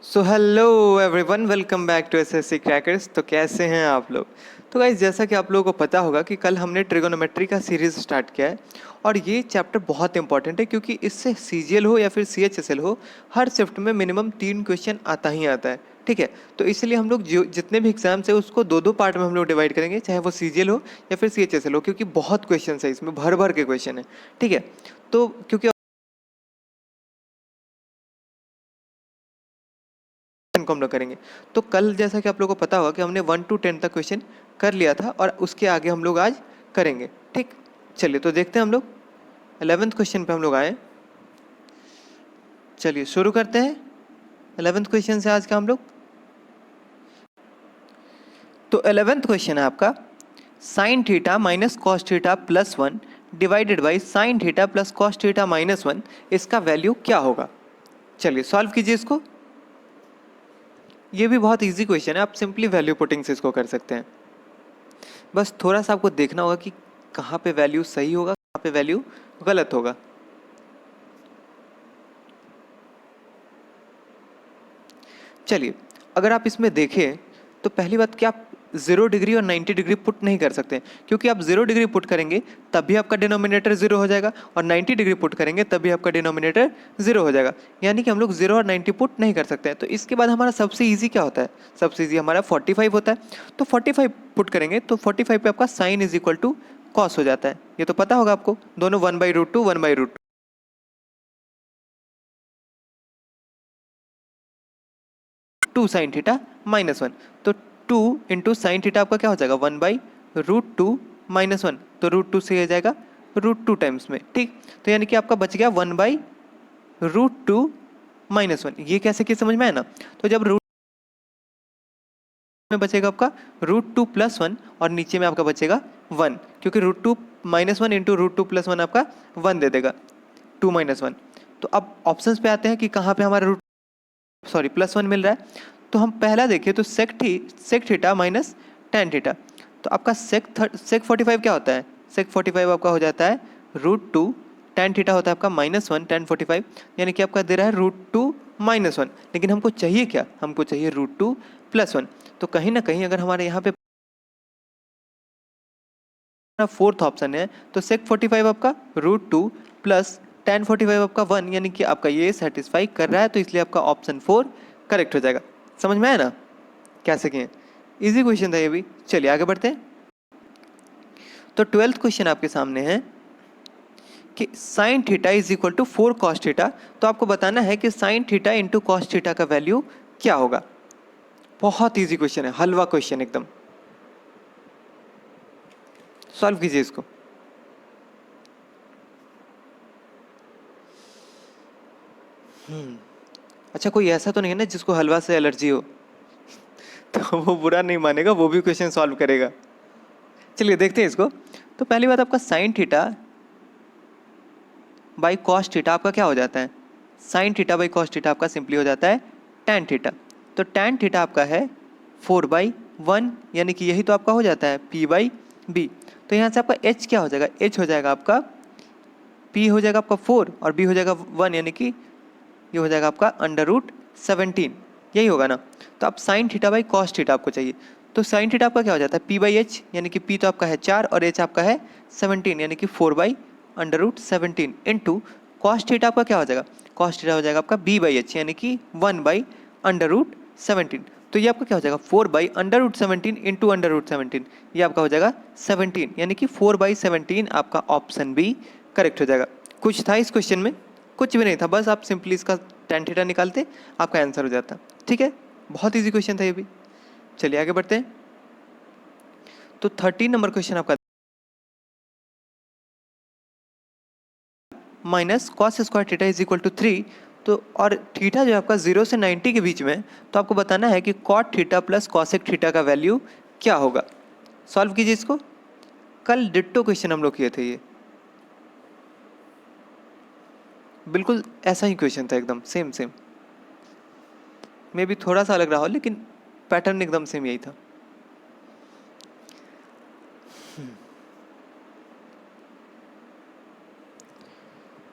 So hello everyone, welcome back to SSC crackers. तो कैसे हैं आप लोग? तो गाइज, जैसा कि आप लोगों को पता होगा कि कल हमने ट्रिगोनोमेट्री का सीरीज स्टार्ट किया है और ये चैप्टर बहुत इंपॉर्टेंट है क्योंकि इससे सीजीएल हो या फिर सीएचएसएल हो, हर शिफ्ट में मिनिमम 3 क्वेश्चन आता ही आता है। ठीक है, तो इसलिए हम लोग जो जितने भी एग्जाम्स है उसको दो दो पार्ट में हम लोग डिवाइड करेंगे, चाहे वो सीजीएल हो या फिर सीएचएसएल हो, क्योंकि बहुत क्वेश्चन है इसमें, भर भर के क्वेश्चन है। ठीक है, तो क्योंकि को हम लोग करेंगे, तो कल जैसा कि आप लोगों को पता होगा कि हमने 1 to 10 तक क्वेश्चन कर लिया था और उसके आगे हम लोग आज करेंगे। ठीक, चलिए तो देखते हैं हम लोग 11th क्वेश्चन पे हम लोग आए। चलिए शुरू करते हैं 11th क्वेश्चन से आज का हम लोग। तो 11th क्वेश्चन है आपका, sign theta minus cos theta plus 1 divided by sine theta plus cos theta minus 1, इसका वैल्यू क्या होगा? चलिए सॉल्व कीजिए इसको। ये भी बहुत इजी क्वेश्चन है, आप सिंपली वैल्यू पुटिंग से इसको कर सकते हैं। बस थोड़ा सा आपको देखना होगा कि कहाँ पे वैल्यू सही होगा, कहाँ पे वैल्यू गलत होगा। चलिए, अगर आप इसमें देखें तो पहली बात कि आप 0 डिग्री और 90 डिग्री पुट नहीं कर सकते, क्योंकि आप 0 डिग्री पुट करेंगे तभी आपका डिनोमिनेटर 0 हो जाएगा और 90 डिग्री पुट करेंगे तभी आपका डिनोमिनेटर 0 हो जाएगा। यानी कि हम लोग 0 और 90 पुट नहीं कर सकते हैं। तो इसके बाद हमारा सबसे ईजी क्या होता है? सबसे ईजी हमारा 45 होता है। तो 45 पुट करेंगे तो 45 पे आपका sine is equal to cos हो जाता है। ये तो पता होगा आपको, दोनों 1/√2 1/√2 टू साइन थीटा माइनस 1। तो 2 इंटू साइन थीटा आपका क्या हो जाएगा? 1/√2 माइनस 1। तो √2 से आ जाएगा √2 टाइम्स में। ठीक, तो यानी कि आपका बच गया 1/√2 माइनस 1। ये कैसे कि समझ में आया ना? तो जब रूट में बचेगा आपका √2 प्लस 1 और नीचे में आपका बचेगा 1, क्योंकि √2 माइनस 1 इंटू √2 प्लस 1 आपका 1 दे देगा, 2 माइनस 1। तो अब ऑप्शंस पे आते हैं कि कहाँ पे हमारा प्लस 1 मिल रहा है। तो हम पहला देखिए तो sec theta minus ten theta. तो आपका सेक 45 क्या होता है? सेक 45 आपका हो जाता है √2, टेन थीटा होता है आपका -1 टेन 45, यानी कि आपका दे रहा है √2 माइनस 1। लेकिन हमको चाहिए क्या? हमको चाहिए √2 प्लस 1। तो कहीं ना कहीं अगर हमारे यहाँ पे फोर्थ ऑप्शन है तो सेक 45 आपका √2 प्लस टेन 45 आपका 1, यानी कि आपका ये सेटिस्फाई कर रहा है, तो इसलिए आपका ऑप्शन 4 करेक्ट हो जाएगा। समझ में आया ना कैसे किए? इजी क्वेश्चन था ये भी। चलिए आगे बढ़ते हैं। तो 12th क्वेश्चन आपके सामने है कि sine theta is equal to 4 cos theta. तो आपको बताना है कि sine theta into cos theta का वैल्यू क्या होगा। बहुत इजी क्वेश्चन है, हलवा क्वेश्चन एकदम। सॉल्व कीजिए इसको। अच्छा, कोई ऐसा तो नहीं है ना जिसको हलवा से एलर्जी हो? तो वो बुरा नहीं मानेगा, वो भी क्वेश्चन सॉल्व करेगा। चलिए देखते हैं इसको। तो पहली बात, आपका sine theta by cos theta आपका क्या हो जाता है? Sine theta by cos theta आपका सिंपली हो जाता है टैन थीटा। तो टैन थीटा आपका है 4/1, यानी कि यही तो आपका हो जाता है P/B। तो यहाँ से आपका H क्या हो जाएगा? H हो जाएगा आपका, P हो जाएगा आपका 4 और B हो जाएगा 1, यानी कि ये हो जाएगा आपका √17। यही होगा ना? तो आप sine theta by cos theta आपको चाहिए। तो साइन थीटा आपका क्या हो जाता है? P/H, यानी कि P तो आपका है 4 और H आपका है 17, यानी कि 4/√17 इंटू कॉस थीटा आपका क्या हो जाएगा? कॉस थीटा हो जाएगा आपका B/H, यानी कि 1/√17। तो ये आपका क्या हो जाएगा? 4/√17 इंटू √17, ये आपका हो जाएगा 17, यानी कि 4/17 आपका ऑप्शन बी करेक्ट हो जाएगा। कुछ था इस क्वेश्चन में? कुछ भी नहीं था, बस आप सिंपली इसका टेन थीटा निकालते, आपका आंसर हो जाता। ठीक है, बहुत इजी क्वेश्चन था ये भी। चलिए आगे बढ़ते हैं। तो 13 नंबर क्वेश्चन आपका, minus cos square theta is equal to 3। तो और थीटा जो है आपका 0 से 90 के बीच में, तो आपको बताना है कि cot theta plus cosec theta का वैल्यू क्या होगा। सॉल्व कीजिए इसको। कल डिट्टो क्वेश्चन हम लोग किए थे, ये बिल्कुल ऐसा ही क्वेश्चन था, एकदम सेम सेम। मे भी थोड़ा सा अलग रहा हो, लेकिन पैटर्न एकदम सेम यही था।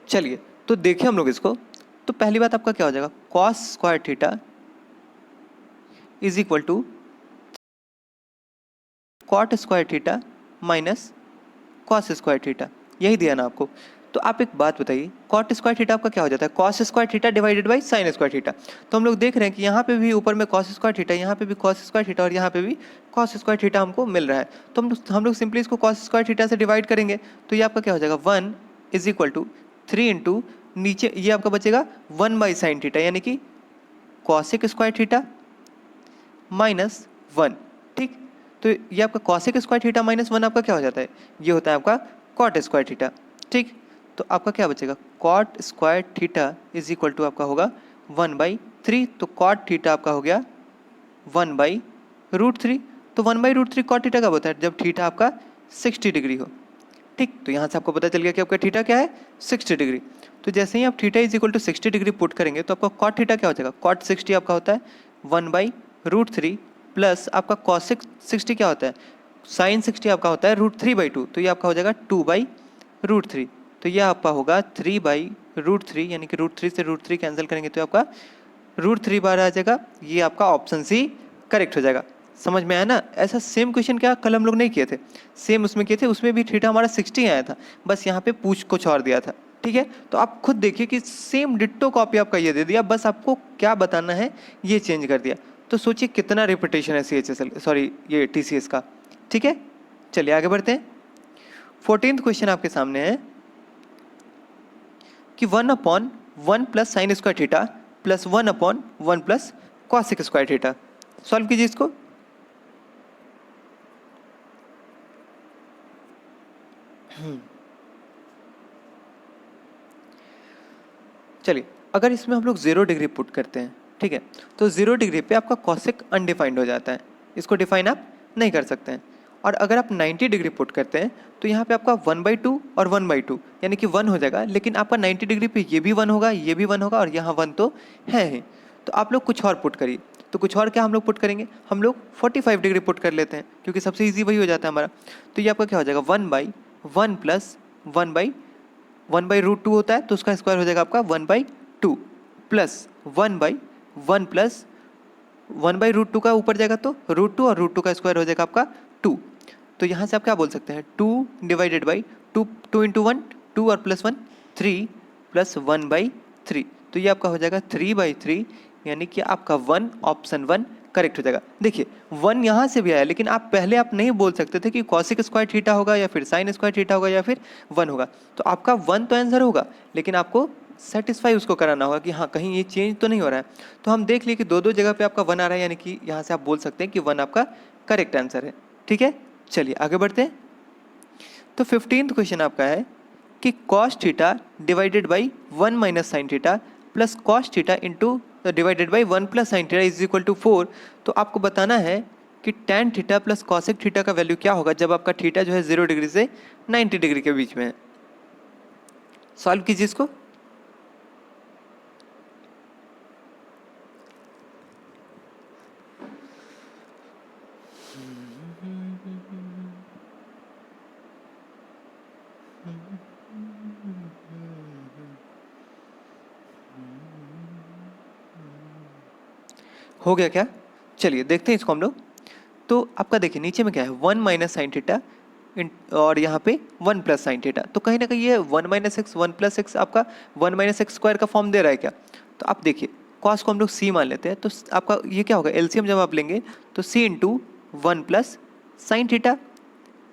चलिए तो देखिए हम लोग इसको। तो पहली बात आपका क्या हो जाएगा? Cos square theta is equal to cot square theta minus cos square theta, यही दिया ना आपको। तो आप एक बात बताइए, कॉट स्क्वायर थीटा आपका क्या हो जाता है, cos square theta divided by sign square theta. तो हम लोग देख रहे हैं कि यहाँ पे भी ऊपर में कॉस स्क्वायर थीटा, यहाँ पे भी कॉस स्क्वायर थीटा और यहाँ पे भी कॉस स्क्वायर थीटा हमको मिल रहा है। तो हम लोग सिंपली इसको कॉस स्क्वायर थीटा से डिवाइड करेंगे, तो ये आपका क्या हो जाएगा, 1 इज इक्वल टू 3 इंटू नीचे ये आपका बचेगा 1 बाई साइन थीटा, यानी कि कॉसिक स्क्वायर थीटा माइनस 1। ठीक, तो ये आपका कॉसिक स्क्वायर थीटा माइनस 1 आपका क्या हो जाता है, ये होता है आपका कॉट स्क्वायर थीटा। ठीक, तो आपका क्या बचेगा, cot square theta is equal to आपका होगा 1/3। तो कॉट थीटा आपका हो गया 1/√3। तो 1/√3 कॉट थीटा कब होता है, जब थीटा आपका 60 डिग्री हो। ठीक, तो यहाँ से आपको पता चल गया कि आपका थीटा क्या है, 60 डिग्री। तो जैसे ही आप theta is equal to 60 degree put करेंगे तो आपका कॉट थीटा क्या हो जाएगा, कॉट 60 आपका होता है 1/√3 प्लस आपका कॉसिक 60 क्या होता है, साइन 60 आपका होता है √3/2। तो ये आपका हो जाएगा 2/√3। तो यह आपका होगा 3/√3, यानी कि √3 से √3 कैंसिल करेंगे तो आपका √3 बार आ जाएगा। ये आपका ऑप्शन सी करेक्ट हो जाएगा। समझ में आया ना। ऐसा सेम क्वेश्चन क्या कल हम लोग नहीं किए थे, सेम उसमें किए थे, उसमें भी थीटा हमारा 60 आया था, बस यहाँ पे पूछ कुछ और दिया था। ठीक है, तो आप खुद देखिए कि सेम डिट्टो कॉपी आपका ये दे दिया, बस आपको क्या बताना है ये चेंज कर दिया। तो सोचिए कितना रिपीटेशन है CHSL, सॉरी ये TCS का। ठीक है, चलिए आगे बढ़ते हैं। 14th क्वेश्चन आपके सामने है कि 1/1 plus sine square theta plus 1/1 plus cosec square theta. Solve कीजिए इसको। चलिए, अगर इसमें हम लोग 0 डिग्री पुट करते हैं, ठीक है, तो 0 डिग्री पे आपका कॉसिक अनडिफाइंड हो जाता है, इसको डिफाइन आप नहीं कर सकते हैं। और अगर आप 90 डिग्री पुट करते हैं तो यहाँ पे आपका 1/2 और 1/2 यानी कि 1 हो जाएगा, लेकिन आपका 90 डिग्री पे ये भी 1 होगा, ये भी 1 होगा और यहाँ 1 तो है ही। तो आप लोग कुछ और पुट करिए। तो कुछ और क्या हम लोग पुट करेंगे, हम लोग 45 डिग्री पुट कर लेते हैं, क्योंकि सबसे ईजी वही हो जाता है हमारा। तो ये आपका क्या हो जाएगा, 1/1 प्लस 1/√2 होता है, तो उसका स्क्वायर हो जाएगा आपका 1/2 प्लस 1/1 प्लस 1/√2 का ऊपर जाएगा तो √2 और √2 का स्क्वायर हो जाएगा आपका 2। तो यहाँ से आप क्या बोल सकते हैं, 2 डिवाइडेड बाई 2, 2 इंटू 1 2 और प्लस 1 3 प्लस 1/3। तो ये आपका हो जाएगा 3/3, यानी कि आपका 1 ऑप्शन 1 करेक्ट हो जाएगा। देखिए 1 यहाँ से भी आया, लेकिन पहले आप नहीं बोल सकते थे कि कॉसिक स्क्वायर थीटा होगा या फिर साइन स्क्वायर थीटा होगा या फिर 1 होगा। तो आपका 1 तो आंसर होगा, लेकिन आपको सेटिस्फाई उसको कराना होगा कि हाँ कहीं ये चेंज तो नहीं हो रहा है। तो हम देख लिए कि दो जगह पे आपका 1 आ रहा है, यानी कि यहाँ से आप बोल सकते हैं कि 1 आपका करेक्ट आंसर है। ठीक है, चलिए आगे बढ़ते हैं। तो 15th क्वेश्चन आपका है कि cos theta divided by 1 minus sine theta plus cos theta into divided by 1 plus sine theta is equal to 4। तो आपको बताना है कि tan theta plus cosec theta का वैल्यू क्या होगा जब आपका थीटा जो है 0 डिग्री से 90 डिग्री के बीच में है। सॉल्व कीजिए इसको। हो गया क्या, चलिए देखते हैं इसको हम लोग। तो आपका देखिए नीचे में क्या है, 1 माइनस साइन थीटा और यहाँ पे 1 प्लस साइन थीटा। तो कहीं ना कहीं ये 1 माइनस एक्स 1 प्लस एक्स आपका 1 माइनस एक्स स्क्वायर का फॉर्म दे रहा है क्या। तो आप देखिए कॉस को हम लोग सी मान लेते हैं, तो आपका ये क्या होगा, एलसीएम जब आप लेंगे तो c into 1 plus sine theta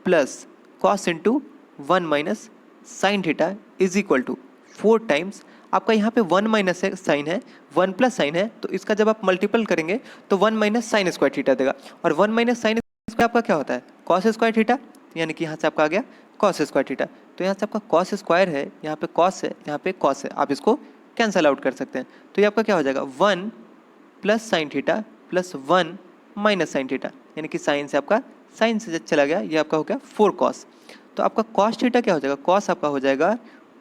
plus cos into 1 minus sine theta is equal to 4 times आपका यहाँ पे 1 माइनस साइन है 1 प्लस साइन है, तो इसका जब आप मल्टीपल करेंगे तो 1 माइनस साइन स्क्वायर थीटा देगा। और 1 माइनस साइन स्क्वायर आपका क्या होता है, कॉस स्क्वायर थीटा, यानी कि यहाँ से आपका आ गया कॉस स्क्वायर थीटा। तो यहाँ से आपका कॉस स्क्वायर है, यहाँ पे कॉस है, यहाँ पे कॉस है, आप इसको कैंसल आउट कर सकते हैं। तो ये आपका क्या हो जाएगा, 1 plus sine theta plus 1 minus sine theta, यानी कि साइन से आपका साइन से चला गया, ये आपका हो गया 4 कॉस। तो आपका कॉस थीटा क्या हो जाएगा, कॉस आपका हो जाएगा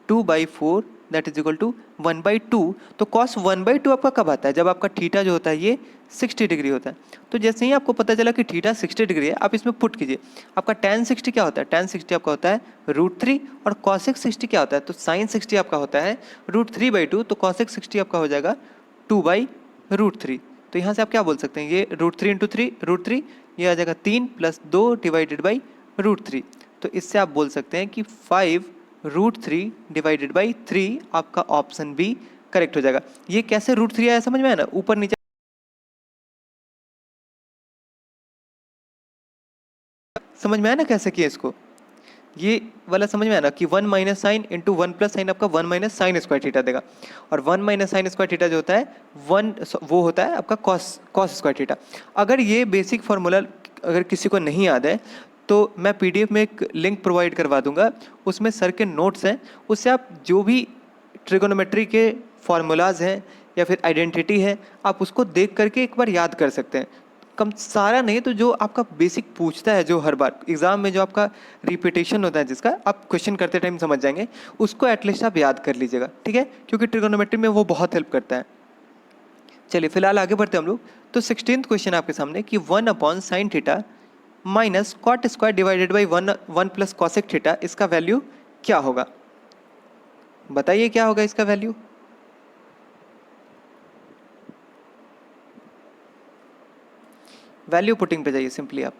2/4 दैट इज इक्वल टू 1/2। तो कॉस 1/2 आपका कब आता है, जब आपका थीटा जो होता है ये 60 डिग्री होता है। तो जैसे ही आपको पता चला कि थीटा 60 डिग्री है, आप इसमें पुट कीजिए। आपका tan 60 क्या होता है, tan 60 आपका होता है √3 और cosec 60 क्या होता है, तो sin 60 आपका होता है √3/2। तो cosec 60 आपका हो जाएगा 2/√3। तो तो यहाँ से आप क्या बोल सकते हैं, ये √3 इंटू थ्री √3, ये आ जाएगा 3 + 2 डिवाइडेड बाई √3। तो इससे आप बोल सकते हैं कि 5√3 डिवाइडेड बाई 3 आपका ऑप्शन बी करेक्ट हो जाएगा। ये कैसे √3 आया समझ में आया ना, ऊपर नीचे समझ में आया ना कैसे किया इसको, ये वाला समझ में आया ना कि 1 minus sine into 1 plus sign आपका 1 माइनस साइन स्क्वायर थीटा देगा, और 1 माइनस साइन स्क्वायर थीटा जो होता है 1 वो होता है आपका कॉस स्क्वायर थीटा। अगर ये बेसिक फार्मूला अगर किसी को नहीं याद है तो मैं पीडीएफ में एक लिंक प्रोवाइड करवा दूंगा, उसमें सर के नोट्स हैं, उससे आप जो भी ट्रिगोनोमेट्री के फार्मूलाज हैं या फिर आइडेंटिटी है आप उसको देख करके एक बार याद कर सकते हैं। कम सारा नहीं तो जो आपका बेसिक पूछता है, जो हर बार एग्जाम में जो आपका रिपीटेशन होता है, जिसका आप क्वेश्चन करते टाइम समझ जाएंगे, उसको एटलीस्ट आप याद कर लीजिएगा, ठीक है, क्योंकि ट्रिगोनोमेट्री में वो बहुत हेल्प करता है। चलिए फिलहाल आगे बढ़ते हैं हम लोग। तो 16th क्वेश्चन आपके सामने कि 1/sin theta minus cot square divided by 1 plus cosec theta, इसका वैल्यू क्या होगा? बताइए क्या होगा इसका वैल्यू। वैल्यू पुटिंग पे जाइए सिंपली आप।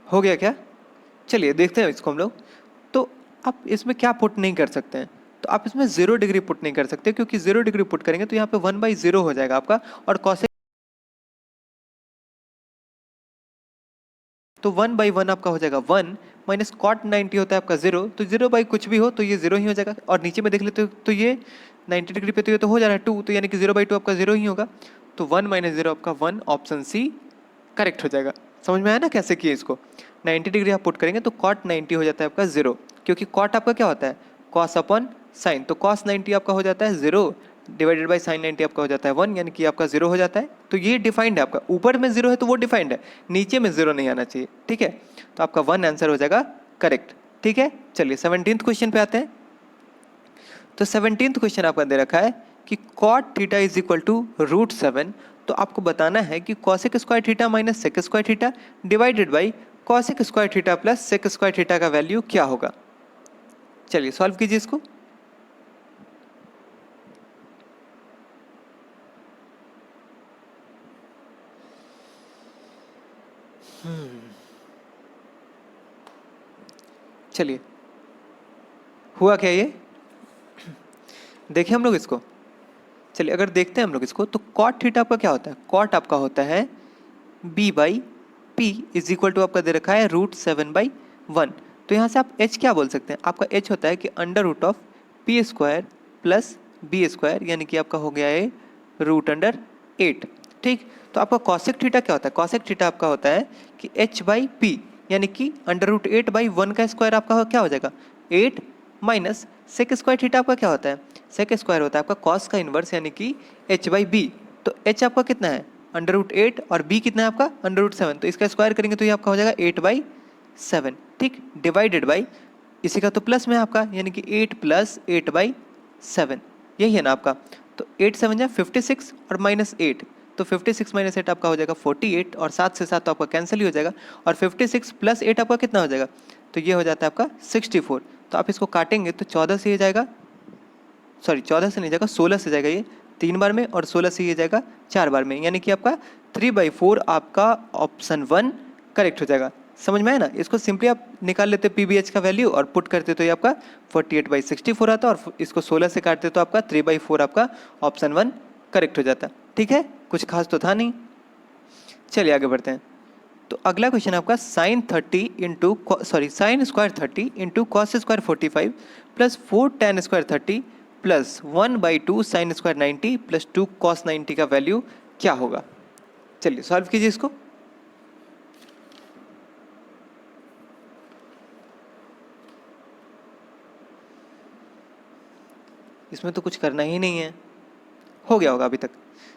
हो गया क्या? चलिए देखते हैं इसको हम लोग। तो आप इसमें क्या पुट नहीं कर सकते हैं, तो आप इसमें 0 डिग्री पुट नहीं कर सकते, क्योंकि 0 डिग्री पुट करेंगे तो यहाँ पे 1/0 हो जाएगा आपका, और कॉसेक तो 1/1 आपका हो जाएगा 1 माइनस कॉट 90 होता है आपका 0, तो 0 बाई कुछ भी हो तो ये 0 ही हो जाएगा। और नीचे में देख लेते हो तो ये 90 डिग्री पे तो ये तो हो जा रहा है 2, तो यानी कि 0/2 आपका 0 ही होगा। तो 1 माइनस 0 आपका 1, ऑप्शन सी करेक्ट हो जाएगा। समझ में आया ना कैसे किए इसको। 90 डिग्री आप पुट करेंगे तो कॉट 90 हो जाता है आपका 0, क्योंकि कॉट आपका क्या होता है कॉस अपॉन साइन, तो कॉस 90 आपका हो जाता है 0 डिवाइडेड बाई साइन 90 आपका हो जाता है 1, यानी कि आपका 0 हो जाता है। तो ये डिफाइंड है आपका, ऊपर में 0 है तो वो डिफाइंड है, नीचे में 0 नहीं आना चाहिए, ठीक है। तो आपका 1 आंसर हो जाएगा करेक्ट, ठीक है। चलिए 17th क्वेश्चन पे आते हैं। तो 17th क्वेश्चन आपका दे रखा है कि cot theta is equal to √7, तो आपको बताना है कि cosec square theta minus sec square theta divided by cosec square theta plus sec square theta का वैल्यू क्या होगा। चलिए सॉल्व कीजिए इसको। चलिए हुआ क्या ये, देखिए हम लोग इसको। चलिए अगर देखते हैं हम लोग इसको, तो कॉट थीटा आपका क्या होता है, कॉट आपका होता है b/p इज इक्वल टू आपका दे रखा है √7/1। तो यहाँ से आप h क्या बोल सकते हैं, आपका h होता है कि √p² प्लस b², यानी कि आपका हो गया है √8, ठीक। तो आपका कॉसेक थीटा क्या होता है, कॉसेक थीटा आपका होता है कि h/p, यानी कि √8/1 का स्क्वायर आपका क्या हो जाएगा 8, माइनस सेक स्क्वायर थीटा आपका क्या होता है, सेक स्क्वायर होता है आपका कॉस का इन्वर्स, यानी कि h/b। तो h आपका कितना है √8 और b कितना है आपका √7, तो इसका स्क्वायर करेंगे तो ये आपका हो जाएगा 8/7, ठीक, डिवाइडेड बाई इसी का तो प्लस में आपका, यानी कि 8 + 8/7, यही है ना आपका। तो 8 7 जा 56 और -8, तो 56 - 8 आपका हो जाएगा 48, और 7 से 7 तो आपका कैंसिल ही हो जाएगा, और 56 + 8 आपका कितना हो जाएगा, तो ये हो जाता है आपका 64। तो आप इसको काटेंगे तो 14 से ये जाएगा, सॉरी 14 से नहीं जाएगा 16 से जाएगा ये 3 बार में, और 16 से ये जाएगा 4 बार में, यानी कि आपका 3/4 आपका ऑप्शन 1 करेक्ट हो जाएगा। समझ में आया ना, इसको सिंपली आप निकाल लेते पीबीएच का वैल्यू और पुट करते तो ये आपका 48/64 आता, और इसको 16 से काटते तो आपका 3/4 आपका ऑप्शन 1 करेक्ट हो जाता, ठीक है, कुछ खास तो था नहीं। चलिए आगे बढ़ते हैं। तो अगला क्वेश्चन आपका sine square 30 into cos square 45 plus 4 tan square 30 plus 1/2 sine square 90 plus 2 cos 90 का वैल्यू क्या होगा। चलिए सॉल्व कीजिए इसको। इसमें तो कुछ करना ही नहीं है, हो गया होगा अभी तक।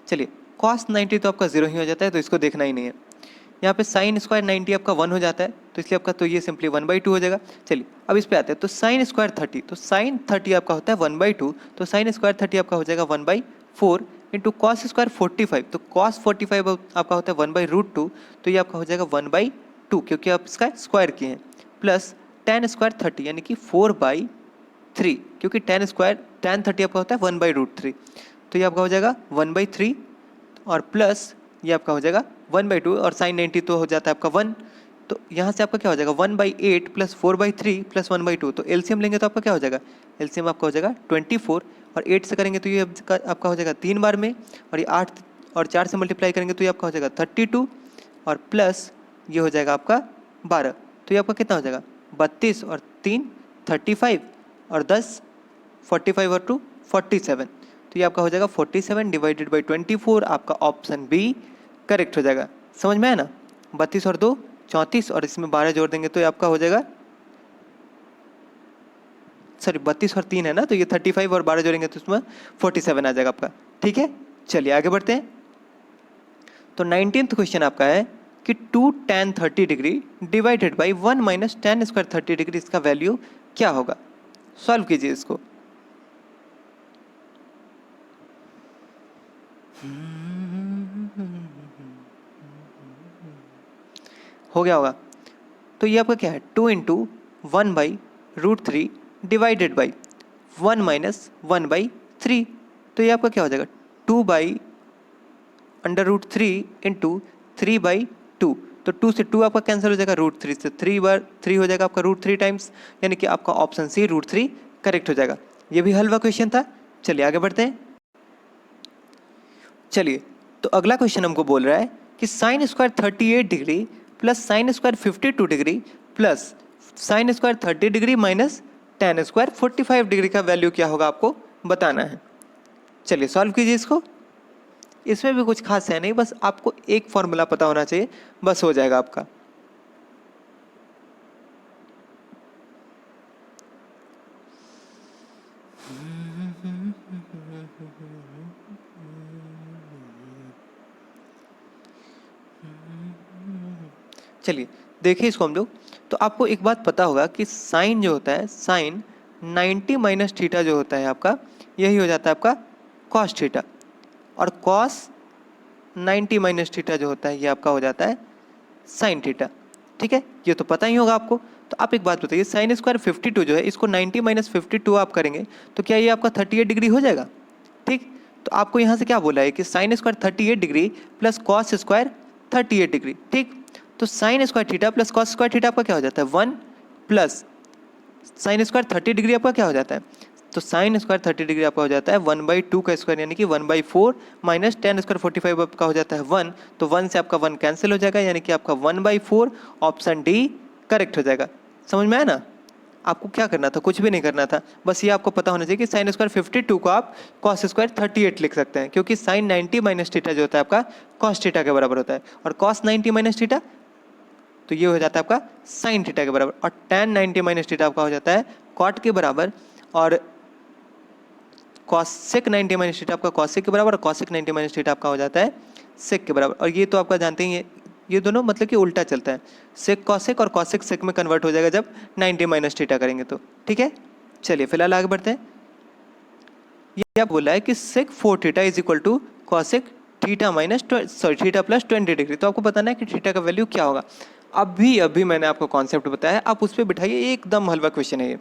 चलिए cos 90 तो आपका 0 ही हो जाता है, तो इसको देखना ही नहीं है। यहाँ पे साइन स्क्वायर 90 आपका 1 हो जाता है, तो इसलिए आपका तो ये सिंपली 1/2 हो जाएगा। चलिए अब इस पे आते हैं। तो साइन स्क्वायर 30, तो साइन 30 आपका होता है 1/2, तो साइन स्क्वायर 30 आपका हो जाएगा 1/4 इंटू कॉस स्क्वायर 45, तो कॉस 45 आपका होता है 1/√2, तो ये आपका हो जाएगा 1/2 2 क्योंकि आप इसका स्क्वायर किए हैं, प्लस tan स्क्वायर 30 यानी कि 4/3 क्योंकि tan स्क्वायर tan 30 आपका होता है 1/√3, तो ये आपका हो जाएगा 1/3 और प्लस ये आपका हो जाएगा 1/2 और sin 90 तो हो जाता है आपका 1, तो यहाँ से आपका क्या हो जाएगा 1/8 प्लस 4/3 प्लस 1/2, तो एलसीएम लेंगे तो आपका क्या हो जाएगा, एलसीएम आपका हो जाएगा 24 और 8 से करेंगे तो ये आपका हो जाएगा 3 बार में, और ये 8 और 4 से मल्टीप्लाई करेंगे तो ये आपका हो जाएगा 32 और प्लस ये हो जाएगा आपका 12, तो ये आपका कितना हो जाएगा 32 और 3 35 और 10 45 और 2 47, तो ये आपका हो जाएगा 47 डिवाइडेड बाई 24, आपका ऑप्शन बी करेक्ट हो जाएगा। समझ में आया ना, 32 और 2 34 और इसमें 12 जोड़ देंगे तो ये आपका हो जाएगा, सॉरी 32 और 3 है ना, तो ये 35 और 12 जोड़ेंगे तो इसमें 47 आ जाएगा आपका। ठीक है, चलिए आगे बढ़ते हैं। तो 19th क्वेश्चन आपका है कि 2 tan 30 degree divided by 1 minus tan square 30 degree, इसका वैल्यू क्या होगा, सॉल्व कीजिए इसको। हो गया होगा, तो ये आपका क्या है 2 इंटू 1/√3 डिवाइडेड बाई 1 माइनस 1/3, तो ये आपका क्या हो जाएगा 2/√3 इंटू 3/2, तो 2 से 2 आपका कैंसिल हो जाएगा, √3 से 3 हो जाएगा आपका √3 टाइम्स, यानी कि आपका ऑप्शन सी √3 करेक्ट हो जाएगा। ये भी हलवा क्वेश्चन था। चलिए आगे बढ़ते हैं। चलिए, तो अगला क्वेश्चन हमको बोल रहा है कि sine square 38 degree plus sine square 52 degree plus sine square 30 degree minus tan square 45 degree का वैल्यू क्या होगा, आपको बताना है। चलिए सॉल्व कीजिए इसको। इसमें भी कुछ खास है नहीं, बस आपको एक फॉर्मूला पता होना चाहिए, बस हो जाएगा आपका। चलिए देखिए इसको हम लोग, तो आपको एक बात पता होगा कि साइन जो होता है, साइन 90 माइनस थीटा जो होता है आपका, यही हो जाता है आपका कॉस थीटा, और कॉस 90 माइनस थीटा जो होता है ये आपका हो जाता है साइन थीटा। ठीक है, ये तो पता ही होगा आपको। तो आप एक बात बताइए, साइन स्क्वायर 52 जो है, इसको 90 माइनस 52 आप करेंगे तो क्या ये आपका 38 डिग्री हो जाएगा। ठीक, तो आपको यहाँ से क्या बोला है कि sine square 38 degree plus cos square 38 degree. ठीक, तो sign square theta plus cos square theta आपका क्या हो जाता है 1 प्लस साइन स्क्वायर 30 डिग्री आपका क्या हो जाता है, तो साइन स्क्वायर 30 डिग्री आपका हो जाता है 1/2 का स्क्वायर यानी कि 1/4 माइनस tan स्क्वायर 45 आपका हो जाता है 1, तो 1 से आपका 1 कैंसिल हो जाएगा यानी कि आपका 1/4, ऑप्शन डी करेक्ट हो जाएगा। समझ में आया ना, आपको क्या करना था, कुछ भी नहीं करना था, बस ये आपको पता होना चाहिए कि साइन स्क्वायर 52 को आप कॉस स्क्वायर 38 लिख सकते हैं, क्योंकि साइन 90 माइनस थीटा जो होता है आपका कॉस थीटा के बराबर होता है, और कॉस 90 माइनस थीटा तो ये हो जाता है आपका साइन थीटा के बराबर, और tan 90 माइनस थीटा आपका हो जाता है कॉट के बराबर, और कॉसेक 90 माइनस थीटा आपका कॉसेक के बराबर, और कॉसेक 90 माइनस थीटा आपका हो जाता है सेक के बराबर। और ये तो आपका जानते ही हैं, ये दोनों मतलब कि उल्टा चलता है, सेक कॉसेक और कॉसेक सेक में कन्वर्ट हो जाएगा जब 90 माइनस थीटा करेंगे तो। ठीक है, चलिए फिलहाल आगे बढ़ते हैं। ये क्या बोला है कि sec 4 theta is equal to cosec theta minus theta plus 20 degree, तो आपको बताना है कि थीटा का वैल्यू क्या होगा। अभी मैंने आपको कॉन्सेप्ट बताया, आप उस पर बिठाइए, एकदम हलवा क्वेश्चन है ये,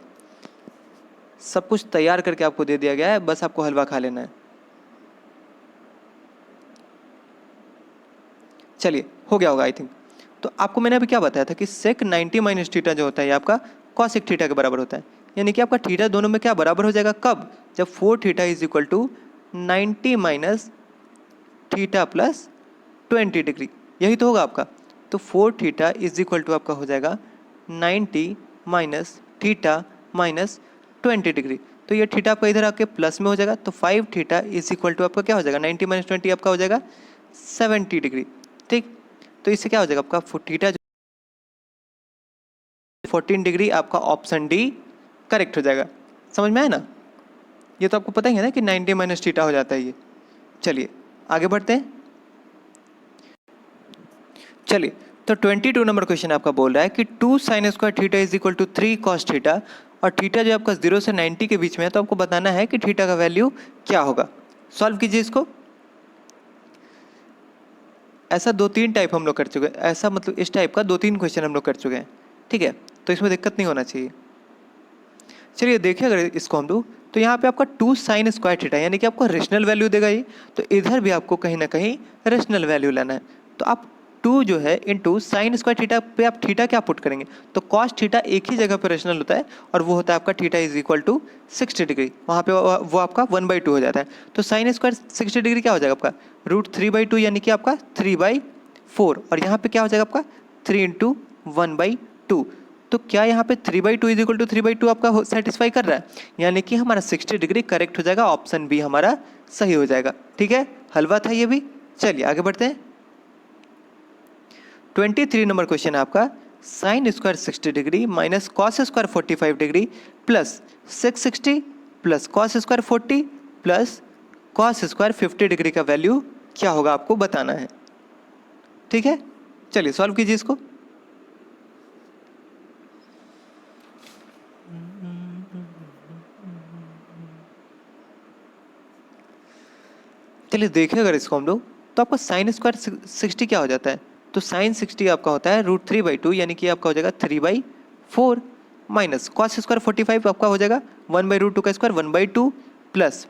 सब कुछ तैयार करके आपको दे दिया गया है, बस आपको हलवा खा लेना है। चलिए हो गया होगा आई थिंक। तो आपको मैंने अभी क्या बताया था कि सेक 90 माइनस थीटा जो होता है ये आपका कॉसेक थीटा के बराबर होता है, यानी कि आपका थीटा दोनों में क्या बराबर हो जाएगा, कब, जब 4 theta is equal to 90 minus theta plus 20 degree, यही तो होगा आपका। तो 4 थीटा इज इक्वल टू आपका हो जाएगा 90 माइनस थीटा माइनस 20 डिग्री, तो ये थीटा आपका इधर आके प्लस में हो जाएगा, तो 5 थीटा इज इक्वल टू आपका क्या हो जाएगा 90 माइनस 20 आपका हो जाएगा 70 डिग्री। ठीक, तो इससे क्या हो जाएगा आपका थीटा 14 डिग्री, आपका ऑप्शन डी करेक्ट हो जाएगा। समझ में आया ना, ये तो आपको पता ही है ना कि 90 माइनस थीटा हो जाता है ये। चलिए आगे बढ़ते हैं। चलिए, तो 22 नंबर क्वेश्चन आपका बोल रहा है कि 2 sine square theta is equal to 3 cos theta, और थीटा जो आपका 0 से 90 के बीच में है, तो आपको बताना है कि थीटा का वैल्यू क्या होगा। सॉल्व कीजिए इसको। ऐसा 2-3 टाइप हम लोग कर चुके हैं, ऐसा मतलब इस टाइप का 2-3 क्वेश्चन हम लोग कर चुके हैं, ठीक है। तो इसमें दिक्कत नहीं होना चाहिए। चलिए देखिए अगर इसको हम लोग, तो यहाँ पे आपका 2 साइन स्क्वायर थीटा यानी कि आपको रेशनल वैल्यू देगा ये, तो इधर भी आपको कहीं ना कहीं रेशनल वैल्यू लाना है। तो आप 2 जो है इंटू साइन स्क्वायर थीटा पे आप थीटा क्या पुट करेंगे, तो कॉस थीटा एक ही जगह पे रेशनल होता है और वो होता है आपका theta is equal to 60 degree, वहाँ पे वो आपका 1/2 हो जाता है। तो साइन स्क्वायर 60 डिग्री क्या हो जाएगा आपका √3/2 यानी कि आपका 3/4, और यहाँ पे क्या हो जाएगा आपका 3 × 1/2। तो क्या यहाँ पे 3/2 इज इक्वल टू 3/2 आपका सेटिस्फाई कर रहा है, यानी कि हमारा 60 डिग्री करेक्ट हो जाएगा, ऑप्शन बी हमारा सही हो जाएगा, ठीक है। हलवा था ये भी। चलिए आगे बढ़ते हैं। 23 नंबर क्वेश्चन है आपका, sign square 60 degree minus cos square 45 degree plus 660 plus cos square 40 plus cos square 50 degree का वैल्यू क्या होगा आपको बताना है, ठीक है। चलिए सॉल्व कीजिए इसको। चलिए देखिए अगर इसको हम लोग, तो आपका साइन स्क्वायर 60 क्या हो जाता है, तो साइन 60 आपका होता है √3/2 यानी कि आपका हो जाएगा 3/4 माइनस कॉस स्क्वायर 45 आपका हो जाएगा 1/√2 का स्क्वायर 1/2 प्लस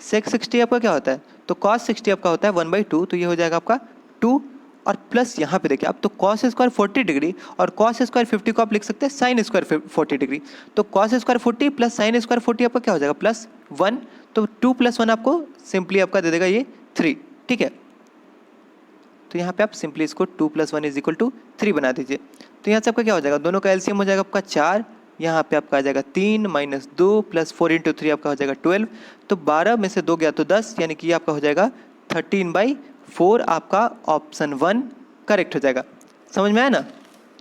सेक 60 आपका क्या होता है, तो कॉस 60 आपका होता है 1/2, तो ये हो जाएगा आपका 2 और प्लस यहाँ पे देखिए आप, तो कॉस स्क्वायर 40 डिग्री और कॉस स्क्वायर 50 को आप लिख सकते हैं साइन स्क्वायर 40 डिग्री, तो cos square 40 plus sine square 40 आपका क्या हो जाएगा +1, तो 2 + 1 आपको सिंपली आपका दे देगा ये 3, ठीक है। तो यहाँ पे आप सिंपली इसको 2 + 1 = 3 बना दीजिए। तो यहाँ से आपका क्या हो जाएगा, दोनों का एलसीएम हो जाएगा आपका 4, यहाँ पे आपका आ जाएगा 3 - 2 + 4 × 3 आपका हो जाएगा 12, तो 12 में से 2 गया तो 10 यानी कि आपका हो जाएगा 13/4, आपका ऑप्शन 1 करेक्ट हो जाएगा। समझ में आया ना।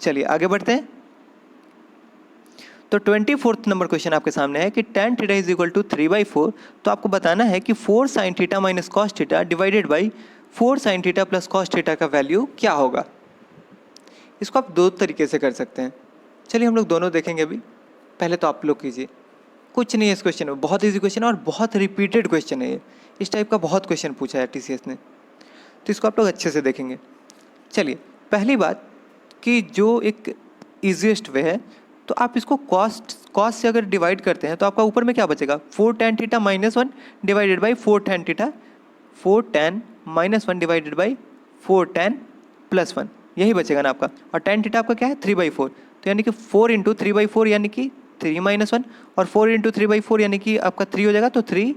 चलिए आगे बढ़ते हैं। तो 24 नंबर क्वेश्चन आपके सामने है कि tan theta is equal to 3/4, तो आपको बताना है कि 4 sin theta minus cos theta divided by 4 sin theta plus cos theta का वैल्यू क्या होगा। इसको आप दो तरीके से कर सकते हैं, चलिए हम लोग दोनों देखेंगे अभी। पहले तो आप लोग कीजिए, कुछ नहीं है इस क्वेश्चन में, बहुत ईजी क्वेश्चन है और बहुत रिपीटेड क्वेश्चन है ये, इस टाइप का बहुत क्वेश्चन पूछा है टीसीएस ने, तो इसको आप लोग अच्छे से देखेंगे। चलिए पहली बात कि जो एक ईजीएस्ट वे है, तो आप इसको कॉस्ट से अगर डिवाइड करते हैं तो आपका ऊपर में क्या बचेगा 4 tan theta -1 divided by 4 tan theta, 4 tan -1 divided by 4 tan +1, यही बचेगा ना आपका। और tan थीटा आपका क्या है 3/4, तो यानी कि 4 × 3/4 यानी कि 3 - 1, और 4 × 3/4 यानी कि आपका 3 हो जाएगा, तो 3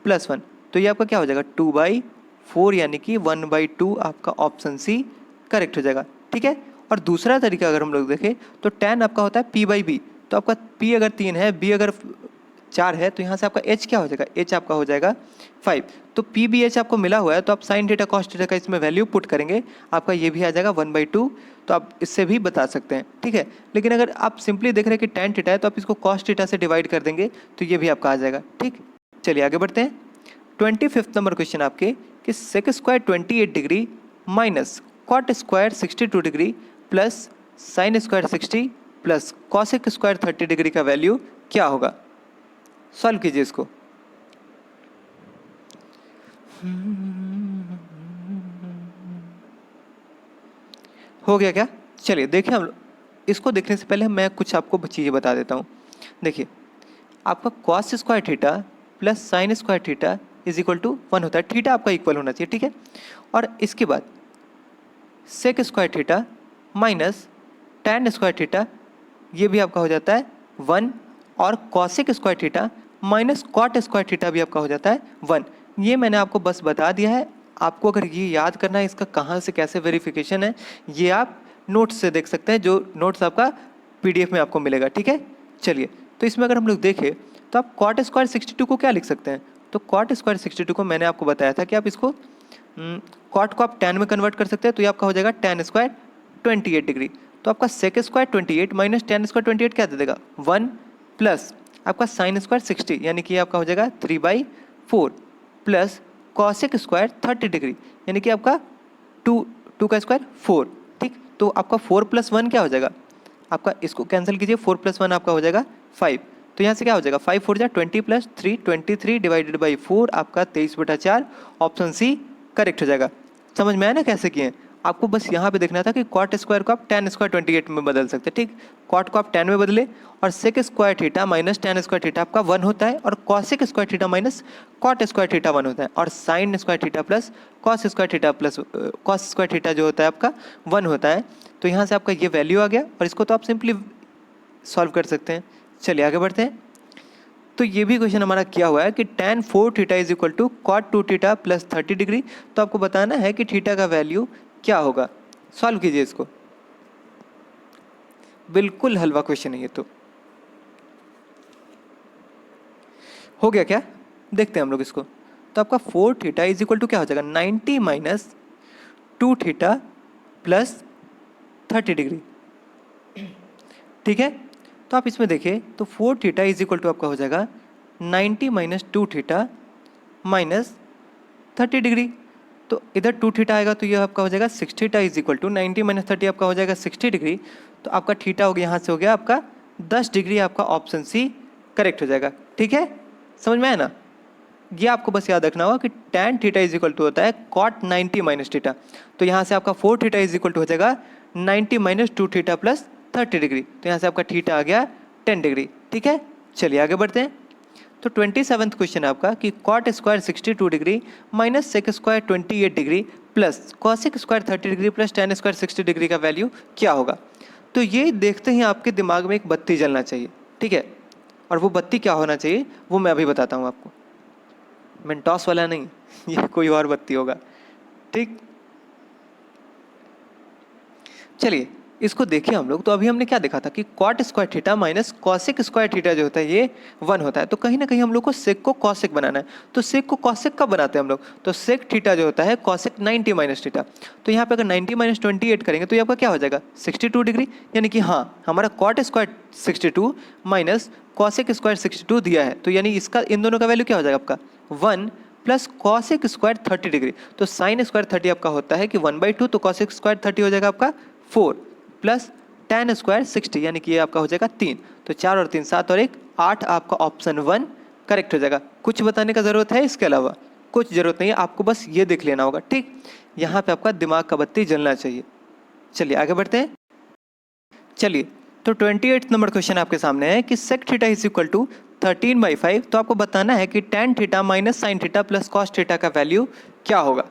+ 1, तो ये आपका क्या हो जाएगा 2/4 यानी कि 1/2 आपका ऑप्शन सी करेक्ट हो जाएगा, ठीक है। और दूसरा तरीका अगर हम लोग देखें तो tan आपका होता है p/b, तो आपका p अगर 3 है, b अगर 4 है, तो यहाँ से आपका h क्या हो जाएगा, h आपका हो जाएगा 5, तो p/b/h आपको मिला हुआ है, तो आप साइन थीटा कॉस थीटा का इसमें वैल्यू पुट करेंगे, आपका ये भी आ जाएगा 1/2, तो आप इससे भी बता सकते हैं, ठीक है। लेकिन अगर आप सिंपली देख रहे हैं कि tan थीटा है, तो आप इसको कॉस थीटा से डिवाइड कर देंगे, तो ये भी आपका आ जाएगा, ठीक। चलिए आगे बढ़ते हैं। 25 नंबर क्वेश्चन आपके कि sec square 28 degree minus cot square 62 degree plus sine square 60 plus cosec square 30 degree का वैल्यू क्या होगा। सॉल्व कीजिए इसको। हो गया क्या। चलिए देखिए, हम इसको देखने से पहले मैं कुछ आपको चीज़ें बता देता हूँ। देखिए आपका cos square theta plus sine square theta is equal to 1 होता है, थीटा आपका इक्वल होना चाहिए, ठीक है। और इसके बाद sec square theta minus tan square theta, ये भी आपका हो जाता है 1, और cosec square theta minus cot square theta भी आपका हो जाता है 1। ये मैंने आपको बस बता दिया है, आपको अगर ये याद करना है इसका कहाँ से कैसे वेरिफिकेशन है, ये आप नोट्स से देख सकते हैं, जो नोट्स आपका PDF में आपको मिलेगा, ठीक है। चलिए तो इसमें अगर हम लोग देखें तो आप कॉट स्क्वायर 62 को क्या लिख सकते हैं, तो कॉट स्क्वायर 62 को मैंने आपको बताया था कि आप इसको कॉट को आप टैन में कन्वर्ट कर सकते हैं, तो ये आपका हो जाएगा टैन स्क्वायर 28 डिग्री। तो आपका sec square 28 minus tan square 28 क्या दे देगा 1, प्लस आपका साइन स्क्वायर 60 यानी कि आपका हो जाएगा 3/4 प्लस कॉसेक स्क्वायर 30 डिग्री यानी कि आपका 2 का स्क्वायर 4, ठीक। तो आपका 4 + 1 क्या हो जाएगा, आपका इसको कैंसिल कीजिए, 4 + 1 आपका हो जाएगा 5, तो यहाँ से क्या हो जाएगा 5 4 जा 20 + 3 23 डिवाइडेड बाई 4 आपका 23/4, ऑप्शन सी करेक्ट हो जाएगा। समझ में आया ना कैसे किए। आपको बस यहाँ पे देखना था कि कॉट स्क्वायर को आप tan स्क्वायर 28 में बदल सकते हैं, ठीक। कॉट को आप tan में बदले और sec square theta minus tan square theta आपका 1 होता है और cosec square theta minus cot square theta 1 होता है और sine square theta plus cos square theta plus cos square theta जो होता है आपका 1 होता है। तो यहाँ से आपका ये वैल्यू आ गया और इसको तो आप सिंपली सॉल्व कर सकते हैं। चलिए आगे बढ़ते हैं। तो ये भी क्वेश्चन हमारा किया हुआ है कि tan 4 theta is equal to cot 2 theta plus 30 degree. तो आपको बताना है कि थीटा का वैल्यू क्या होगा। सॉल्व कीजिए इसको, बिल्कुल हलवा क्वेश्चन है ये। तो हो गया क्या, देखते हैं हम लोग इसको। तो आपका 4 थीटा इज इक्वल टू क्या हो जाएगा 90 माइनस 2 थीटा प्लस 30 डिग्री, ठीक है। तो आप इसमें देखिए तो 4 थीटा इज इक्वल टू आपका हो जाएगा 90 माइनस 2 थीटा माइनस 30 डिग्री। तो इधर 2 थीटा आएगा तो ये आपका हो जाएगा 6 theta is equal to 90 minus 30 आपका हो जाएगा 60 डिग्री। तो आपका थीटा हो गया यहाँ से हो गया आपका 10 डिग्री। आपका ऑप्शन सी करेक्ट हो जाएगा, ठीक है। समझ में आया ना। ये आपको बस याद रखना होगा कि tan theta is equal to होता है cot 90 माइनस थीटा। तो यहाँ से आपका 4 थीटा इज इक्वल टू हो जाएगा 90 माइनस 2 थीटा प्लस 30 डिग्री। तो यहाँ से आपका थीटा आ गया 10 डिग्री, ठीक है। चलिए आगे बढ़ते हैं। तो 27वां क्वेश्चन है आपका कि cot square 62 degree minus sec square 28 degree plus cosec square 30 degree plus tan square 60 degree का वैल्यू क्या होगा। तो ये देखते ही आपके दिमाग में एक बत्ती जलना चाहिए, ठीक है। और वो बत्ती क्या होना चाहिए वो मैं अभी बताता हूँ आपको। मेंटॉस वाला नहीं, ये कोई और बत्ती होगा, ठीक। चलिए इसको देखिए हम लोग। तो अभी हमने क्या देखा था कि cot square theta minus cosec square theta जो होता है ये 1 होता है। तो कहीं ना कहीं हम लोग को सेक को कॉसेक बनाना है। तो सेक को कॉसेक कब बनाते हैं हम लोग, तो सेक थीटा जो होता है कॉसेक 90 माइनस थीटा। तो यहाँ पे अगर 90 माइनस 28 करेंगे तो ये आपका क्या हो जाएगा 62 डिग्री। यानी कि हाँ हमारा cot square 62 minus cosec square 62 दिया है। तो यानी इसका इन दोनों का वैल्यू क्या हो जाएगा आपका 1 प्लस कॉसेक स्क्वायर 30 डिग्री। तो साइन स्क्वायर 30 आपका होता है कि 1/2। तो कॉसेक स्क्वायर 30 हो जाएगा आपका 4 प्लस tan स्क्वायर 60 यानी कि ये आपका हो जाएगा 3। तो 4 और 3 7 और 1 8 आपका ऑप्शन 1 करेक्ट हो जाएगा। कुछ बताने का ज़रूरत है इसके अलावा कुछ ज़रूरत नहीं है, आपको बस ये देख लेना होगा, ठीक। यहाँ पे आपका दिमाग का बत्ती जलना चाहिए। चलिए आगे बढ़ते हैं। चलिए तो 28 नंबर क्वेश्चन आपके सामने है कि sec theta is equal to 13/5। तो आपको बताना है कि tan theta minus sine theta plus cos theta का वैल्यू क्या होगा।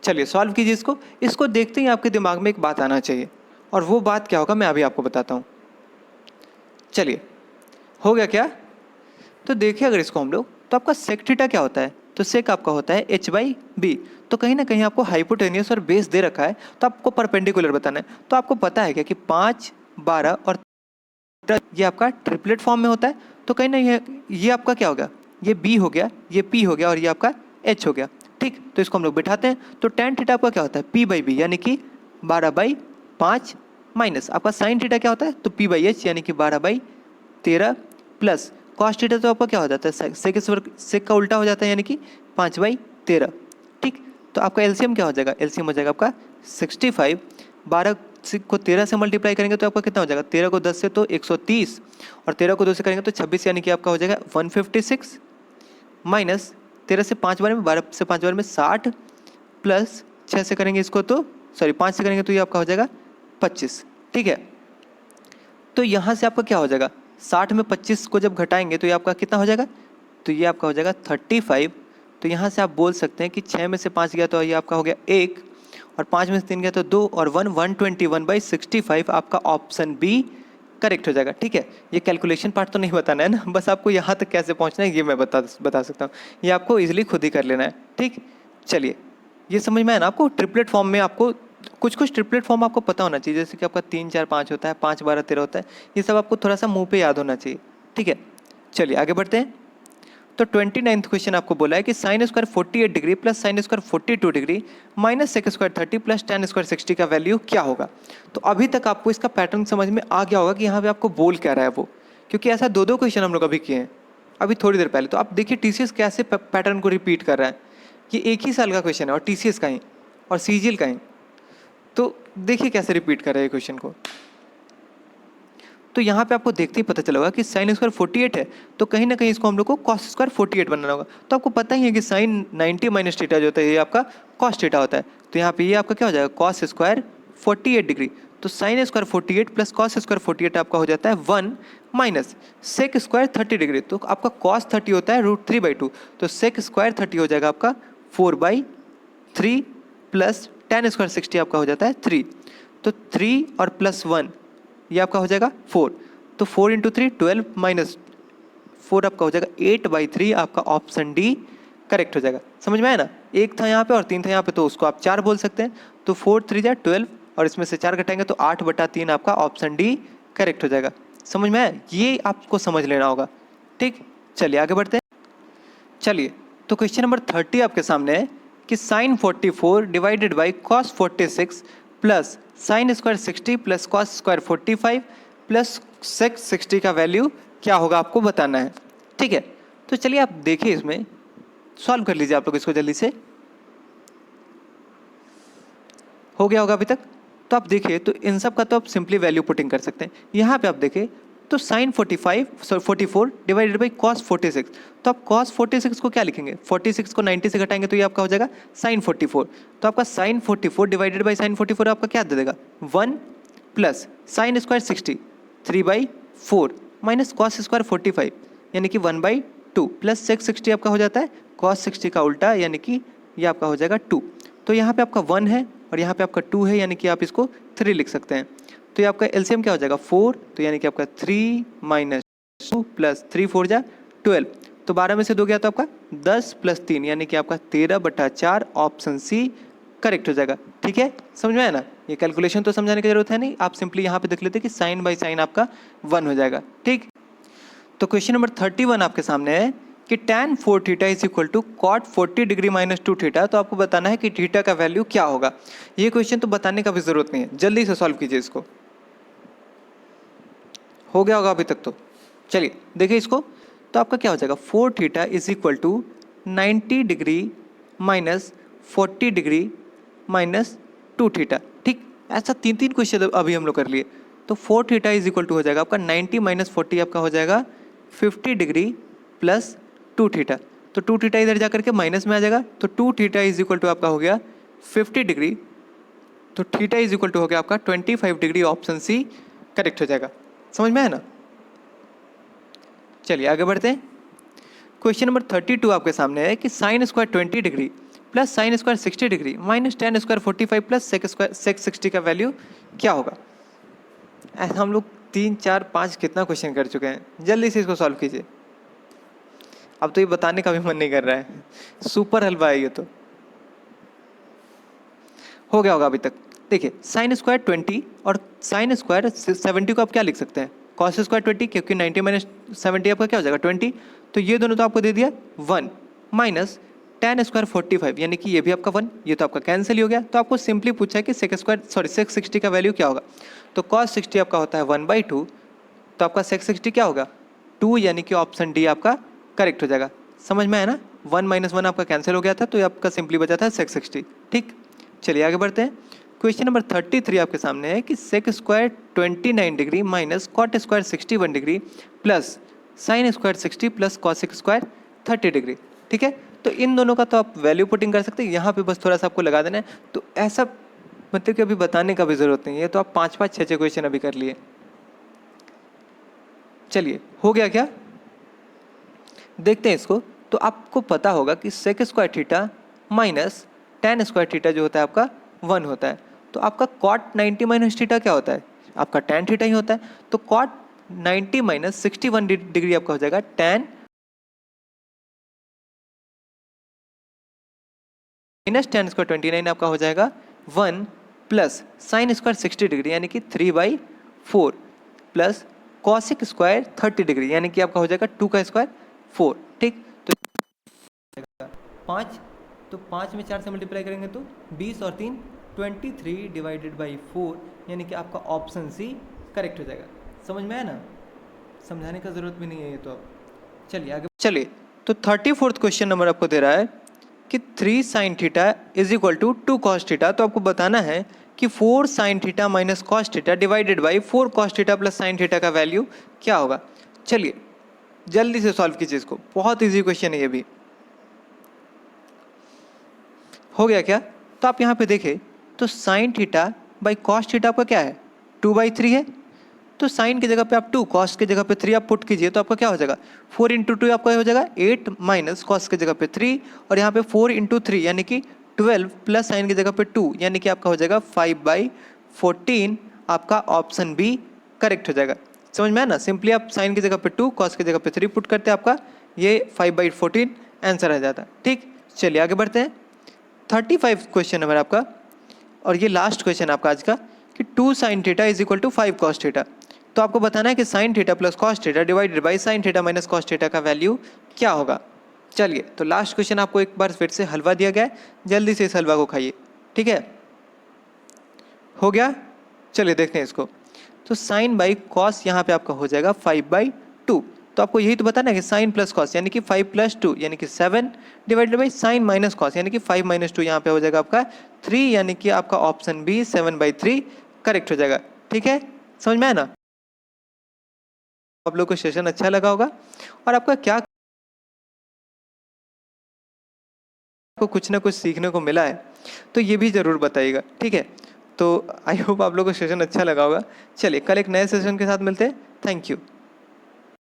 चलिए सॉल्व कीजिए इसको। इसको देखते ही आपके दिमाग में एक बात आना चाहिए और वो बात क्या होगा मैं अभी आपको बताता हूँ। चलिए हो गया क्या। तो देखिए अगर इसको हम लोग तो आपका सेक थीटा क्या होता है, तो सेक आपका होता है h/b। तो कहीं ना कहीं आपको हाइपोटेनियस और बेस दे रखा है तो आपको परपेंडिकुलर बताना है। तो आपको पता है क्या कि 5 12 और ये आपका ट्रिपलेट फॉर्म में होता है। तो कहीं ना ये आपका क्या होगा, ये b हो गया, ये p हो गया और ये आपका h हो गया, ठीक। तो इसको हम लोग बैठाते हैं। तो tan थीटा आपका क्या होता है p/b यानी कि 12/5 माइनस आपका साइन थीटा क्या होता है तो p/h यानी कि 12/13 प्लस कॉस थीटा तो आपका क्या हो जाता है सेक का उल्टा हो जाता है यानी कि 5/13, ठीक। तो आपका एलसीएम क्या हो जाएगा, एलसीएम हो जाएगा आपका 65। 12 को 13 से मल्टीप्लाई करेंगे तो आपका कितना हो जाएगा 13 को 10 से तो 130 और 13 को 2 से करेंगे तो 26 यानी कि आपका हो जाएगा 156 माइनस 13 से 5 बार में 12 से 5 बार में 60 प्लस 6 से करेंगे इसको तो 5 से करेंगे तो ये आपका हो जाएगा 25, ठीक है। तो यहाँ से आपका क्या हो जाएगा 60 में 25 को जब घटाएंगे तो ये आपका कितना हो जाएगा, तो ये आपका हो जाएगा 35। तो यहाँ से आप बोल सकते हैं कि 6 में से 5 गया तो ये आपका हो गया 1 और 5 में से 3 गया तो 2 और 1 121/65 आपका ऑप्शन बी करेक्ट हो जाएगा, ठीक है। ये कैलकुलेशन पार्ट तो नहीं बताना है ना, बस आपको यहाँ तक कैसे पहुँचना है ये मैं बता सकता हूँ। ये आपको इजीली खुद ही कर लेना है, ठीक। चलिए ये समझ में आया ना आपको। ट्रिपलेट फॉर्म में आपको कुछ ट्रिपलेट फॉर्म आपको पता होना चाहिए, जैसे कि आपका 3 4 5 होता है, 5 12 13 होता है। ये सब आपको थोड़ा सा मुंह पे याद होना चाहिए, ठीक है। चलिए आगे बढ़ते हैं। तो 29वां क्वेश्चन आपको बोला है कि sine square 48 degree plus sine square 42 degree minus sec square 30 प्लस tan स्क्वायर 60 का वैल्यू क्या होगा। तो अभी तक आपको इसका पैटर्न समझ में आ गया होगा कि यहाँ पे आपको बोल क्या रहा है वो, क्योंकि ऐसा 2 क्वेश्चन हम लोग अभी किए हैं अभी थोड़ी देर पहले। तो आप देखिए TCS कैसे पैटर्न को रिपीट कर रहा है। ये एक ही साल का क्वेश्चन है और TCS का ही और CGL का ही। तो देखिए कैसे रिपीट कर रहे हैं क्वेश्चन को। तो यहाँ पे आपको देखते ही पता चला होगा कि साइन स्क्वायर 48 है तो कहीं ना कहीं इसको हम लोग को कॉस स्क्वायर 48 बनाना होगा। तो आपको पता ही है कि साइन 90 माइनस थीटा जो होता है ये आपका कॉस थीटा होता है। तो यहाँ पे ये आपका क्या हो जाएगा, कॉस स्क्वायर 48 डिग्री। तो sign square 48 plus cos square 48 आपका हो जाता है 1 माइनस सेक स्क्वायर 30 डिग्री। तो आपका कॉस 30 होता है √3/2, तो सेक स्क्वायर 30 हो जाएगा आपका 4/3 प्लस tan स्क्वायर 60 आपका हो जाता है 3। तो 3 और प्लस 1 ये आपका हो जाएगा 4। तो 4 × 3 12 माइनस 4 आपका हो जाएगा 8/3। आपका ऑप्शन डी करेक्ट हो जाएगा। समझ में आया ना, एक था यहाँ पे और 3 था यहाँ पे, तो उसको आप 4 बोल सकते हैं। तो 4 3 जा 12 और इसमें से 4 घटाएंगे तो 8/3 आपका ऑप्शन डी करेक्ट हो जाएगा। समझ में आया, ये आपको समझ लेना होगा। ठीक, चलिए आगे बढ़ते हैं। चलिए, तो क्वेश्चन नंबर 30 आपके सामने है कि sine 44 divided by cos 46 plus sine square 60 plus cos square 45 plus sec 60 का वैल्यू क्या होगा, आपको बताना है। ठीक है, तो चलिए आप देखिए, इसमें सॉल्व कर लीजिए आप लोग इसको जल्दी से। हो गया होगा अभी तक? तो आप देखिए, तो इन सब का तो आप सिंपली वैल्यू पुटिंग कर सकते हैं। यहाँ पे आप देखें तो साइन 44 डिवाइडेड बाई कॉस 46, तो आप कॉस 46 को क्या लिखेंगे, 46 को 90 से घटाएंगे तो ये आपका हो जाएगा साइन 44। तो आपका साइन 44 डिवाइडेड बाई साइन 44 आपका क्या दे देगा, 1 plus sine square 60 3/4 minus cos square 45 यानी कि 1/2 प्लस सेक 60 आपका हो जाता है कॉस 60 का उल्टा यानी कि ये आपका हो जाएगा 2। तो यहाँ पे आपका 1 है और यहाँ पे आपका 2 है, यानी कि आप इसको 3 लिख सकते हैं। तो ये आपका एलसीएम क्या हो जाएगा 4, तो यानी कि आपका 3 माइनस 2 प्लस 3 4 जा 12। तो 12 में से 2 गया तो आपका 10 प्लस 3 यानी कि आपका 13/4 ऑप्शन सी करेक्ट हो जाएगा। ठीक है, समझ में आया ना, ये कैलकुलेशन तो समझाने की जरूरत है नहीं, आप सिंपली यहाँ पे देख लेते कि साइन बाई साइन आपका 1 हो जाएगा। ठीक, तो क्वेश्चन नंबर 31 आपके सामने है कि tan 4 theta is equal to cot 40 degree minus 2 theta. तो आपको बताना है कि थीटा का वैल्यू क्या होगा। ये क्वेश्चन तो बताने का भी जरूरत नहीं है, जल्दी से सॉल्व कीजिए इसको। हो गया होगा अभी तक तो। चलिए देखिए इसको, तो आपका क्या हो जाएगा 4 theta is equal to 90 degree minus 40 degree minus 2 theta. ठीक, ऐसा 3 क्वेश्चन अभी हम लोग कर लिए। तो 4 थीटा इज इक्वल टू हो जाएगा आपका 90 माइनस 40 आपका हो जाएगा 50 डिग्री प्लस 2 थीटा। तो 2 थीटा इधर जाकर के माइनस में आ जाएगा, तो 2 थीटा इज इक्वल टू आपका हो गया 50 डिग्री, तो थीटा इज इक्वल टू हो गया आपका 25 डिग्री। ऑप्शन सी करेक्ट हो जाएगा। समझ में है ना, चलिए आगे बढ़ते हैं। क्वेश्चन नंबर 32 आपके सामने है कि sine square 20 degree plus sine square 60 degree minus tan square 45 plus sec 60 का वैल्यू क्या होगा। ऐसा हम लोग 3 4 5 कितना क्वेश्चन कर चुके हैं, जल्दी से इसको सॉल्व कीजिए। अब तो ये बताने का भी मन नहीं कर रहा है, सुपर हलवा है ये तो। हो गया होगा अभी तक। देखिए साइन स्क्वायर 20 और साइन स्क्वायर 70 को आप क्या लिख सकते हैं, कॉस स्क्वायर 20, क्योंकि 90 माइनस 70 आपका क्या हो जाएगा 20। तो ये दोनों तो आपको दे दिया 1 माइनस tan स्क्वायर 45 यानी कि ये भी आपका 1, ये तो आपका कैंसिल ही हो गया। तो आपको सिंपली पूछा है कि सेक 60 का वैल्यू क्या होगा। तो कॉस 60 आपका होता है 1/2, तो आपका सेक 60 क्या होगा 2, यानी कि ऑप्शन डी आपका करेक्ट हो जाएगा। समझ में आया ना, 1 माइनस 1 आपका कैंसिल हो गया था, तो ये आपका सिंपली बचा था सेक 60। ठीक, चलिए आगे बढ़ते हैं। क्वेश्चन नंबर 33 आपके सामने है कि sec square 29 degree minus cot square 61 degree plus sine square 60 plus cosec square 30 degree. ठीक है, तो इन दोनों का तो आप वैल्यू पुटिंग कर सकते हैं, यहाँ पे बस थोड़ा सा आपको लगा देना है। तो ऐसा मतलब कि अभी बताने का भी जरूरत नहीं है, तो आप 5 5 6 6 क्वेश्चन अभी कर लिए। चलिए हो गया क्या, देखते हैं इसको। तो आपको पता होगा कि sec square theta minus tan square theta जो होता है आपका 1 होता है। तो आपका कॉट 90 माइनस थीटा क्या होता है, आपका tan थीटा ही होता है। तो कॉट 90 माइनस 61 डिग्री आपका हो जाएगा tan माइनस tan स्क्वायर 29 आपका हो जाएगा 1 प्लस साइन स्क्वायर 60 डिग्री यानी कि 3/4 प्लस कॉसिक स्क्वायर 30 डिग्री यानी कि आपका हो जाएगा 2 का स्क्वायर 4। ठीक, तो 5, तो 5 में 4 से मल्टीप्लाई करेंगे तो 20 और 3 23 डिवाइडेड बाई 4 यानी कि आपका ऑप्शन सी करेक्ट हो जाएगा। समझ में आया ना, समझाने का जरूरत भी नहीं है ये तो। चलिए आगे चलिए, तो 34th क्वेश्चन नंबर आपको दे रहा है कि 3 sine theta is equal to 2 cos theta. तो आपको बताना है कि 4 sine theta minus cos theta divided by 4 cos theta plus sine theta का वैल्यू क्या होगा। चलिए जल्दी से सॉल्व कीजिए इसको, बहुत इजी क्वेश्चन है ये भी। हो गया क्या, तो आप यहाँ पे देखें तो sine theta by cos theta आपका क्या है 2/3 है। तो साइन की जगह पे आप 2, कॉस की जगह पे 3 आप पुट कीजिए तो आपका क्या हो जाएगा 4 इंटू 2 आपका हो जाएगा 8 माइनस कॉस की जगह पे 3 और यहाँ पे 4 इंटू 3 यानी कि 12 प्लस साइन की जगह पे 2 यानी कि आपका हो जाएगा 5/14। आपका ऑप्शन बी करेक्ट हो जाएगा। समझ में है ना, सिंपली आप साइन की जगह पे 2 कॉस की जगह पे 3 पुट करते हैं, आपका ये 5/14 आंसर आ जाता है। ठीक, चलिए आगे बढ़ते हैं। 35 क्वेश्चन नंबर आपका और ये लास्ट क्वेश्चन आपका आज का कि 2 sine theta is equal to 5 cos theta. तो आपको बताना है कि sine theta plus cos theta divided by sine theta minus cos theta का वैल्यू क्या होगा। चलिए तो लास्ट क्वेश्चन आपको एक बार फिर से हलवा दिया गया है, जल्दी से इस हलवा को खाइए। ठीक है, हो गया। चलिए देखते हैं इसको। तो साइन बाई कॉस यहाँ पे आपका हो जाएगा 5/2। तो आपको यही तो बताना है कि साइन प्लस कॉस यानी कि 5 + 2 यानी कि 7 divided by sign minus cos यानी कि 5 - 2 यहाँ पे हो जाएगा आपका 3 यानी कि आपका ऑप्शन बी 7/3 करेक्ट हो जाएगा। ठीक है, समझ में है ना। आप लोग को सेशन अच्छा लगा होगा और आपका क्या आपको कुछ ना कुछ सीखने को मिला है तो ये भी ज़रूर बताइएगा। ठीक है, तो आई होप आप लोगों को सेशन अच्छा लगा होगा। चलिए कल एक नए सेशन के साथ मिलते हैं। Thank you.